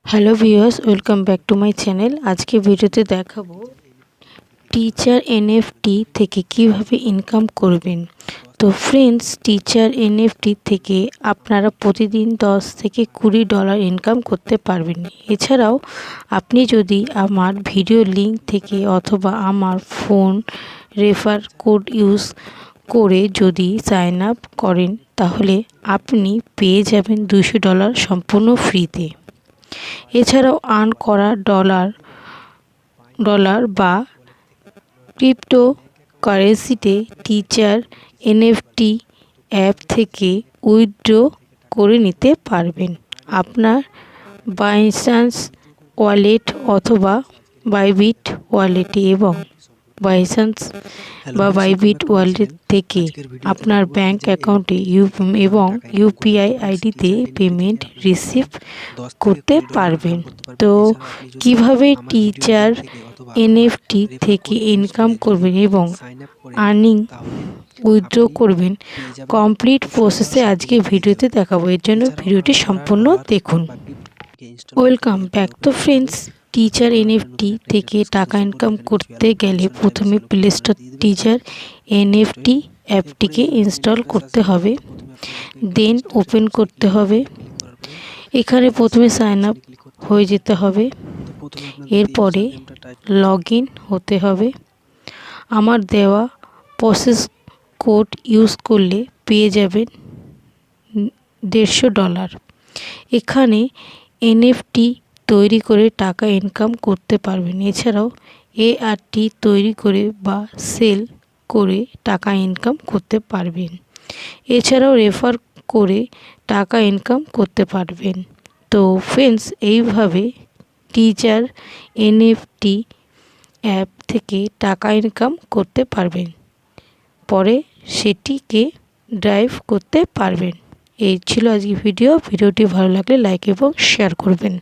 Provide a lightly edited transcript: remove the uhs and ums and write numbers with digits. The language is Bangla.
Hello viewers, welcome back to my channel. আজকে ভিডিওতে দেখাবো টিচার এনএফটি থেকে কিভাবে ইনকাম করবেন। তো ফ্রেন্ডস, টিচার এনএফটি থেকে আপনারা প্রতিদিন $10 থেকে $20 ইনকাম করতে পারবেন। এছাড়াও আপনি যদি আমার ভিডিও লিঙ্ক থেকে অথবা আমার ফোন রেফার কোড ইউজ করে যদি সাইন আপ করেন তাহলে আপনি পেয়ে যাবেন $200 সম্পূর্ণ ফ্রিতে। এছাড়াও আর্ন করা ডলার বা ক্রিপ্টো কারেন্সিতে টিচার এনএফটি অ্যাপ থেকে উইথড্র করে নিতে পারবেন আপনার বাইন্যান্স ওয়ালেট অথবা বাইবিট ওয়ালেটে এবং বাইবিট ওয়ালেট থেকে আপনার ব্যাংক অ্যাকাউন্টে এবং ইউপিআই আইডিতে পেমেন্ট রিসিভ করতে পারবেন। তো কিভাবে টিচার এনএফটি থেকে ইনকাম করবেন এবং আর্নিং উইথড্র করবেন কমপ্লিট প্রসেসে আজকে ভিডিওতে দেখাবো। এর জন্য ভিডিওটি সম্পূর্ণ দেখুন। Welcome back. তো ফ্রেন্ডস, টিচার এনএফটি থেকে টাকা ইনকাম করতে গেলে প্রথমে প্লে স্টোর টিচার এনএফটি অ্যাপটিকে ইনস্টল করতে হবে, দেন ওপেন করতে হবে। এখানে প্রথমে সাইন আপ হয়ে যেতে হবে, এরপরে লগ ইন হতে হবে। আমার দেওয়া প্রসেস কোড ইউজ করলে পেয়ে যাবেন $150। এখানে এনএফটি তৈরি করে টাকা ইনকাম করতে পারবেন। এছাড়াও এআরটি তৈরি করে বা সেল করে টাকা ইনকাম করতে পারবেন। এছাড়াও রেফার করে টাকা ইনকাম করতে পারবেন। তো ফ্রেন্ডস, এইভাবে টিচার এনএফটি অ্যাপ থেকে টাকা ইনকাম করতে পারবেন, পরে সেটিকে ড্রাইভ করতে পারবেন। এই ছিল আজকে ভিডিওটি ভালো লাগলে লাইক এবং শেয়ার করবেন।